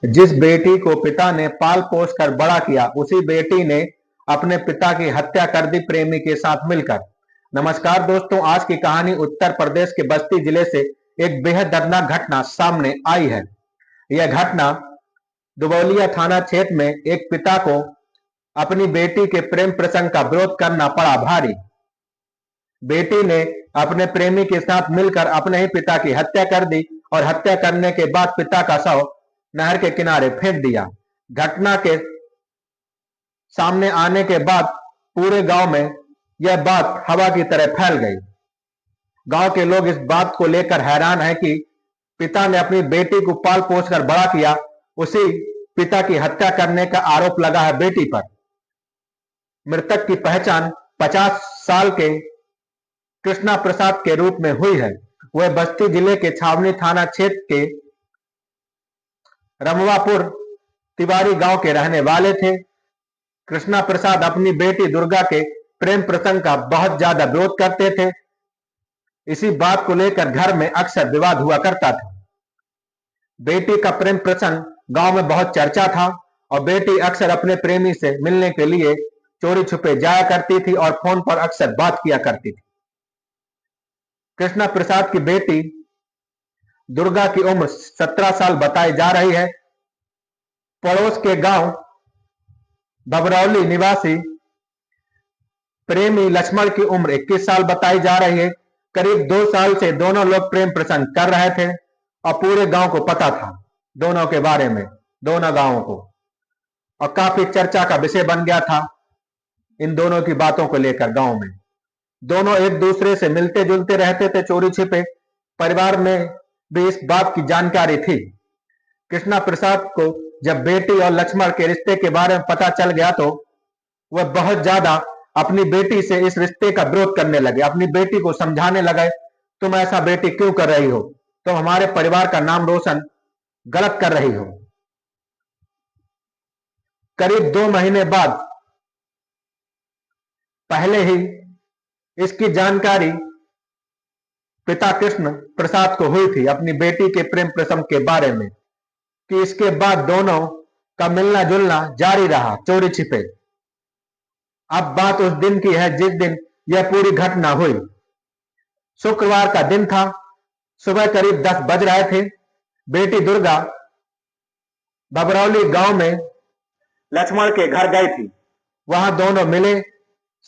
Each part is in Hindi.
जिस बेटी को पिता ने पाल पोस कर बड़ा किया, उसी बेटी ने अपने पिता की हत्या कर दी प्रेमी के साथ मिलकर। नमस्कार दोस्तों, आज की कहानी उत्तर प्रदेश के बस्ती जिले से एक बेहद दर्दनाक घटना सामने आई है। यह घटना दुबौलिया थाना क्षेत्र में एक पिता को अपनी बेटी के प्रेम प्रसंग का विरोध करना पड़ा भारी। बेटी ने अपने प्रेमी के साथ मिलकर अपने ही पिता की हत्या कर दी और हत्या करने के बाद पिता का शव नहर के किनारे फेंक दिया। घटना के सामने आने के बाद पूरे गांव में यह बात हवा की तरह फैल गई। गांव के लोग इस बात को लेकर हैरान हैं कि पिता ने अपनी बेटी को पाल पोस कर बड़ा किया, उसी पिता की हत्या करने का आरोप लगा है बेटी पर। मृतक की पहचान 50 साल के कृष्णा प्रसाद के रूप में हुई है। वह बस्ती जिले के छावनी थाना क्षेत्र के रमवापुर तिवारी गांव के रहने वाले थे। कृष्णा प्रसाद अपनी बेटी दुर्गा के प्रेम प्रसंग का बहुत ज्यादा विरोध करते थे। इसी बात को लेकर घर में अक्सर विवाद हुआ करता था। बेटी का प्रेम प्रसंग गांव में बहुत चर्चा था और बेटी अक्सर अपने प्रेमी से मिलने के लिए चोरी छुपे जाया करती थी और फोन पर अक्सर बात किया करती थी। कृष्णा प्रसाद की बेटी दुर्गा की उम्र 17 साल बताई जा रही है। पड़ोस के गांव बबरौली निवासी प्रेमी लक्ष्मण की उम्र 21 साल बताई जा रही है। करीब 2 साल से दोनों लोग प्रेम प्रसंग कर रहे थे और पूरे गांव को पता था दोनों के बारे में, दोनों गांवों को, और काफी चर्चा का विषय बन गया था इन दोनों की बातों को लेकर। गांव में दोनों एक दूसरे से मिलते जुलते रहते थे चोरी छिपे। परिवार में भी इस बात की जानकारी थी। कृष्णा प्रसाद को जब बेटी और लक्ष्मण के रिश्ते के बारे में पता चल गया तो वह बहुत ज्यादा अपनी बेटी से इस रिश्ते का विरोध करने लगे। अपनी बेटी को समझाने लगे, तुम ऐसा बेटी क्यों कर रही हो, तुम हमारे परिवार का नाम रोशन गलत कर रही हो। करीब 2 महीने बाद पहले ही इसकी जानकारी पिता कृष्ण प्रसाद को हुई थी अपनी बेटी के प्रेम प्रसंग के बारे में, कि इसके बाद दोनों का मिलना जुलना जारी रहा चोरी छिपे। अब बात उस दिन की है जिस दिन यह पूरी घटना हुई। शुक्रवार का दिन था। सुबह करीब 10 बज रहे थे। बेटी दुर्गा बबरौली गांव में लक्ष्मण के घर गई थी। वहां दोनों मिले,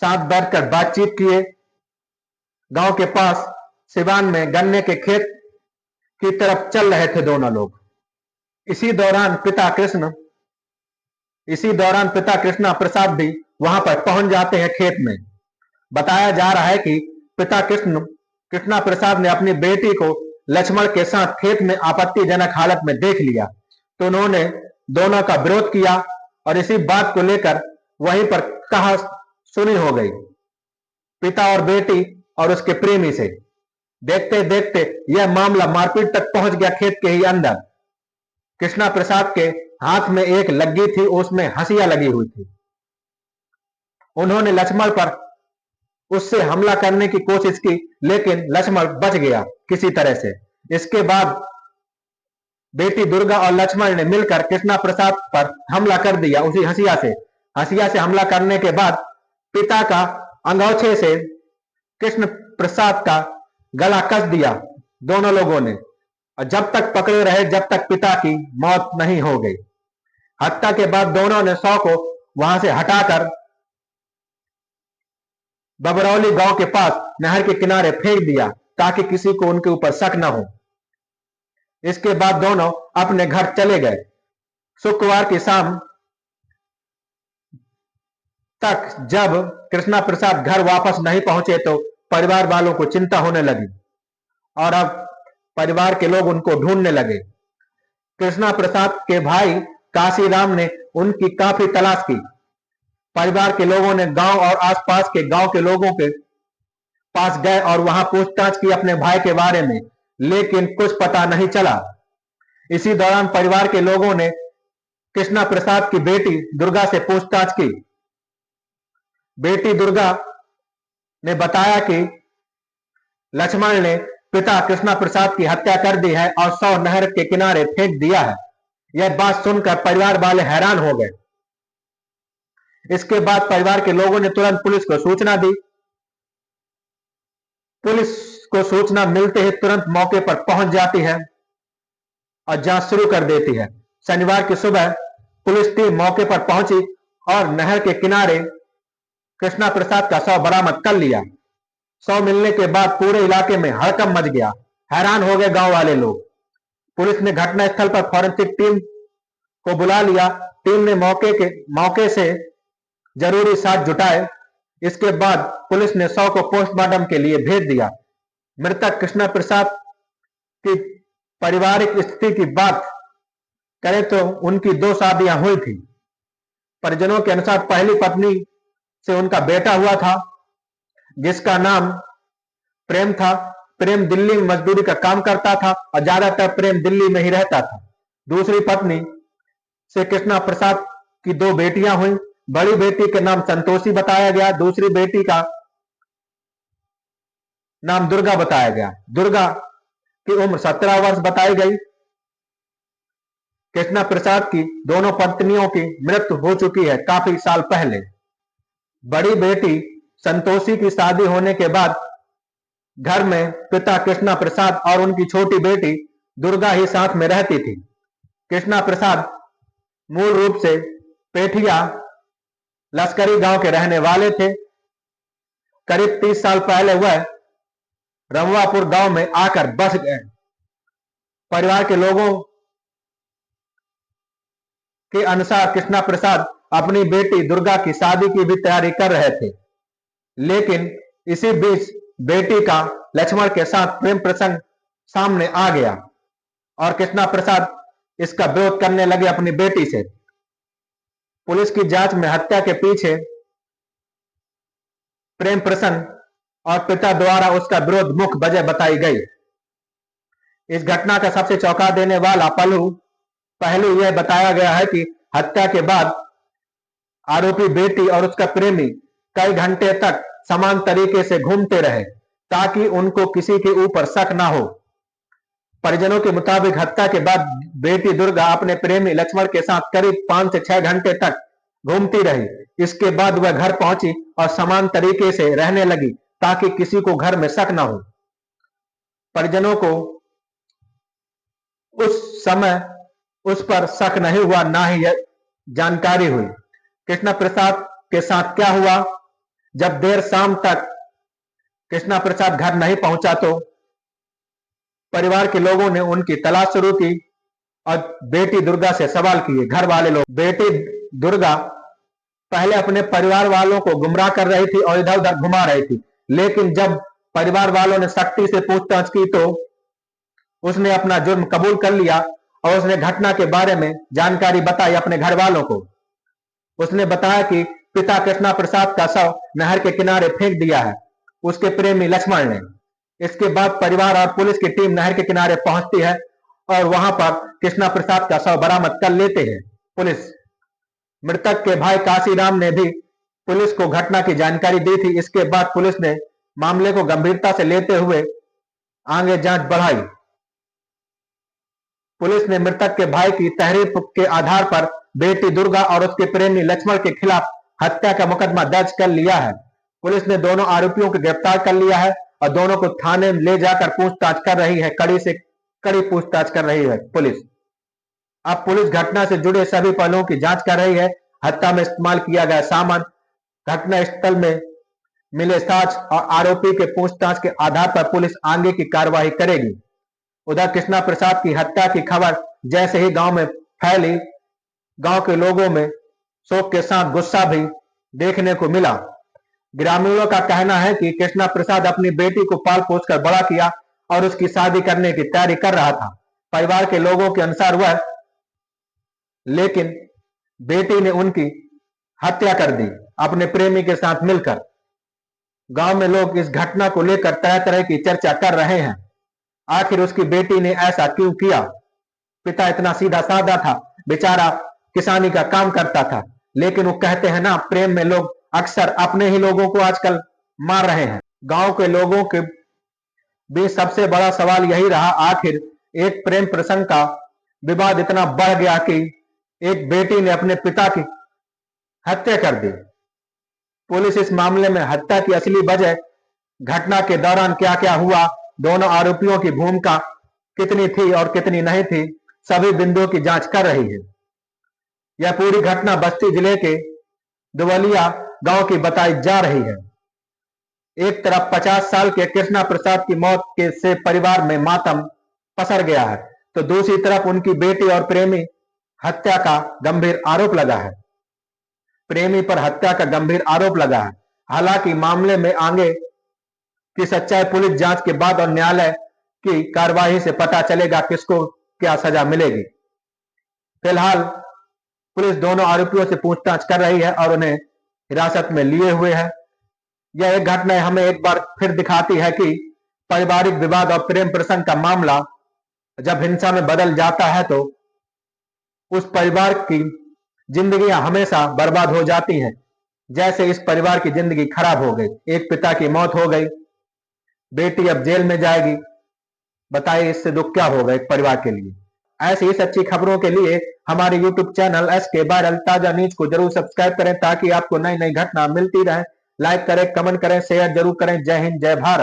साथ बैठकर बातचीत किए। गांव के पास सिवान में गन्ने के खेत की तरफ चल रहे थे दोनों लोग। इसी दौरान पिता कृष्णा प्रसाद भी वहां पर पहुंच जाते हैं खेत में। बताया जा रहा है कि पिता कृष्णा प्रसाद ने अपनी बेटी को लक्ष्मण के साथ खेत में आपत्तिजनक हालत में देख लिया तो उन्होंने दोनों का विरोध किया और इसी बात को लेकर वहीं पर कहा सुनी हो गई पिता और बेटी और उसके प्रेमी से। देखते देखते यह मामला मारपीट तक पहुंच गया खेत के ही अंदर। कृष्णा प्रसाद के हाथ में एक लग्गी थी, उसमें हंसिया लगी हुई थी। उन्होंने लक्ष्मण पर उससे हमला करने की कोशिश की, लेकिन लक्ष्मण बच गया किसी तरह से। इसके बाद बेटी दुर्गा और लक्ष्मण ने मिलकर कृष्णा प्रसाद पर हमला कर दिया उसी हंसिया से हमला करने के बाद पिता का अंगोछे से कृष्ण प्रसाद का गला कस दिया दोनों लोगों ने, और जब तक पकड़े रहे जब तक पिता की मौत नहीं हो गई। हत्या के बाद दोनों ने शव को वहां से हटाकर बबरौली गांव के पास नहर के किनारे फेंक दिया ताकि किसी को उनके ऊपर शक न हो। इसके बाद दोनों अपने घर चले गए। शुक्रवार की शाम तक जब कृष्णा प्रसाद घर वापस नहीं पहुंचे तो परिवार वालों को चिंता होने लगी और अब परिवार के लोग उनको ढूंढने लगे। कृष्णा प्रसाद के भाई काशीराम ने उनकी काफी तलाश की। परिवार के लोगों ने गांव और आसपास के गांव के लोगों के पास गए और वहां पूछताछ की अपने भाई के बारे में, लेकिन कुछ पता नहीं चला। इसी दौरान परिवार के लोगों ने कृष्णा प्रसाद की बेटी दुर्गा से पूछताछ की। बेटी दुर्गा ने बताया कि लक्ष्मण ने पिता कृष्णा प्रसाद की हत्या कर दी है और शव नहर के किनारे फेंक दिया है। यह बात सुनकर परिवार वाले हैरान हो गए। इसके बाद परिवार के लोगों ने तुरंत पुलिस को सूचना दी। पुलिस को सूचना मिलते ही तुरंत मौके पर पहुंच जाती है और जांच शुरू कर देती है। शनिवार की सुबह पुलिस टीम मौके पर पहुंची और नहर के किनारे कृष्णा प्रसाद का शव बरामद कर लिया। शव मिलने के बाद पूरे इलाके में हड़कंप मच गया। हैरान हो गए गांव वाले लोग। पुलिस ने घटनास्थल पर फॉरेंसिक टीम को बुला लिया। टीम ने मौके से जरूरी साक्ष्य जुटाए। इसके बाद पुलिस ने शव को पोस्टमार्टम के लिए भेज दिया। मृतक कृष्णा प्रसाद की पारिवारिक स्थिति की बात करें तो उनकी 2 शादियां हुई थी। परिजनों के अनुसार पहली पत्नी से उनका बेटा हुआ था जिसका नाम प्रेम था। प्रेम दिल्ली में मजदूरी का काम करता था और ज्यादातर प्रेम दिल्ली में ही रहता था। दूसरी पत्नी से कृष्णा प्रसाद की 2 बेटियां हुई। बड़ी बेटी के नाम संतोषी बताया गया, दूसरी बेटी का नाम दुर्गा बताया गया। दुर्गा की उम्र 17 वर्ष बताई गई। कृष्णा प्रसाद की दोनों पत्नियों की मृत्यु हो चुकी है काफी साल पहले। बड़ी बेटी संतोषी की शादी होने के बाद घर में पिता कृष्णा प्रसाद और उनकी छोटी बेटी दुर्गा ही साथ में रहती थी। कृष्णा प्रसाद मूल रूप से पेठिया लश्करी गांव के रहने वाले थे। करीब 30 साल पहले वह रमवापुर गांव में आकर बस गए। परिवार के लोगों के अनुसार कृष्णा प्रसाद अपनी बेटी दुर्गा की शादी की भी तैयारी कर रहे थे, लेकिन इसी बीच बेटी का लक्ष्मण के साथ प्रेम प्रसंग सामने आ गया और कृष्णा प्रसाद इसका विरोध करने लगे अपनी बेटी से। पुलिस की जांच में हत्या के पीछे प्रेम प्रसंग और पिता द्वारा उसका विरोध मुख्य वजह बताई गई। इस घटना का सबसे चौंका देने वाला पहलू यह बताया गया है कि हत्या के बाद आरोपी बेटी और उसका प्रेमी कई घंटे तक समान तरीके से घूमते रहे ताकि उनको किसी के ऊपर शक ना हो। परिजनों के मुताबिक हत्या के बाद बेटी दुर्गा अपने प्रेमी लक्ष्मण के साथ करीब 5 से 6 घंटे तक घूमती रही। इसके बाद वह घर पहुंची और समान तरीके से रहने लगी ताकि किसी को घर में शक न हो। परिजनों को उस समय उस पर शक नहीं हुआ, ना ही यह जानकारी हुई। कृष्णा प्रसाद के साथ क्या हुआ? जब देर शाम तक कृष्णा प्रसाद घर नहीं पहुंचा तो परिवार के लोगों ने उनकी तलाश शुरू की और बेटी दुर्गा से सवाल किए। घर वाले लोग बेटी दुर्गा पहले अपने परिवार वालों को गुमराह कर रही थी और इधर उधर घुमा रही थी, लेकिन जब परिवार वालों ने सख्ती से पूछताछ की तो उसने अपना जुर्म कबूल कर लिया और उसने घटना के बारे में जानकारी बताई अपने घर वालों को। उसने बताया कि पिता कृष्णा प्रसाद का शव नहर के किनारे फेंक दिया है उसके प्रेमी लक्ष्मण ने। इसके बाद परिवार और पुलिस की टीम नहर के किनारे पहुंचती है और वहां पर कृष्णा प्रसाद का शव बरामद कर लेते हैं पुलिस। मृतक के भाई काशीराम ने भी पुलिस को घटना की जानकारी दी थी। इसके बाद पुलिस ने मामले को गंभीरता से लेते हुए आगे जांच बढ़ाई। पुलिस ने मृतक के भाई की तहरीर के आधार पर बेटी दुर्गा और उसके प्रेमी लक्ष्मण के खिलाफ हत्या का मुकदमा दर्ज कर लिया है। पुलिस ने दोनों आरोपियों को गिरफ्तार कर लिया है और दोनों को थाने में ले जाकर पूछताछ कर रही है। कड़ी से कड़ी पूछताछ कर रही है पुलिस। अब पुलिस घटना से जुड़े सभी पहलुओं की जांच कर रही है। हत्या में इस्तेमाल किया गया सामान, घटना स्थल में मिले साक्ष्य और आरोपी के पूछताछ के आधार पर पुलिस आगे की कार्रवाई करेगी। उधर कृष्णा प्रसाद की हत्या की खबर जैसे ही गांव में फैली, गांव के लोगों में शोक के साथ गुस्सा भी देखने को मिला। ग्रामीणों का कहना है कि कृष्णा प्रसाद अपनी बेटी को पाल पोस कर बड़ा किया और उसकी शादी करने की तैयारी कर रहा था। परिवार के लोगों के अनुसार वह लेकिन बेटी ने उनकी हत्या कर दी अपने प्रेमी के साथ मिलकर। गांव में लोग इस घटना को लेकर तरह तरह की चर्चा कर रहे हैं। आखिर उसकी बेटी ने ऐसा क्यों किया? पिता इतना सीधा साधा था, बेचारा किसानी का काम करता था, लेकिन वो कहते हैं ना, प्रेम में लोग अक्सर अपने ही लोगों को आजकल मार रहे हैं। गांव के लोगों के बीच सबसे बड़ा सवाल यही रहा, आखिर एक प्रेम प्रसंग का विवाद इतना बढ़ गया कि एक बेटी ने अपने पिता की हत्या कर दी। पुलिस इस मामले में हत्या की असली वजह, घटना के दौरान क्या क्या हुआ, दोनों आरोपियों की भूमिका कितनी थी और कितनी नहीं थी, सभी बिंदुओं की जांच कर रही है। यह पूरी घटना बस्ती जिले के दुवलिया गांव की बताई जा रही है। एक तरफ 50 साल के कृष्णा प्रसाद की मौत के से परिवार में मातम पसर गया है, तो दूसरी तरफ उनकी बेटी और प्रेमी हत्या का गंभीर आरोप लगा है। प्रेमी पर हत्या का गंभीर आरोप लगा है। हालांकि मामले में आगे की सच्चाई पुलिस जांच के बाद और न्यायालय की कार्यवाही से पता चलेगा किसको क्या सजा मिलेगी। फिलहाल पुलिस दोनों आरोपियों से पूछताछ कर रही है और उन्हें हिरासत में लिए हुए है। यह एक घटना हमें एक बार फिर दिखाती है कि पारिवारिक विवाद और प्रेम प्रसंग का मामला जब हिंसा में बदल जाता है तो उस परिवार की जिंदगियां हमेशा बर्बाद हो जाती हैं। जैसे इस परिवार की जिंदगी खराब हो गई, एक पिता की मौत हो गई, बेटी अब जेल में जाएगी। बताइए इससे दुख क्या होगा एक परिवार के लिए। ऐसी ही सच्ची खबरों के लिए हमारे YouTube चैनल SK वायरल ताजा न्यूज को जरूर सब्सक्राइब करें ताकि आपको नई नई घटना मिलती रहे। लाइक करें, कमेंट करें, शेयर जरूर करें। जय हिंद, जय भारत।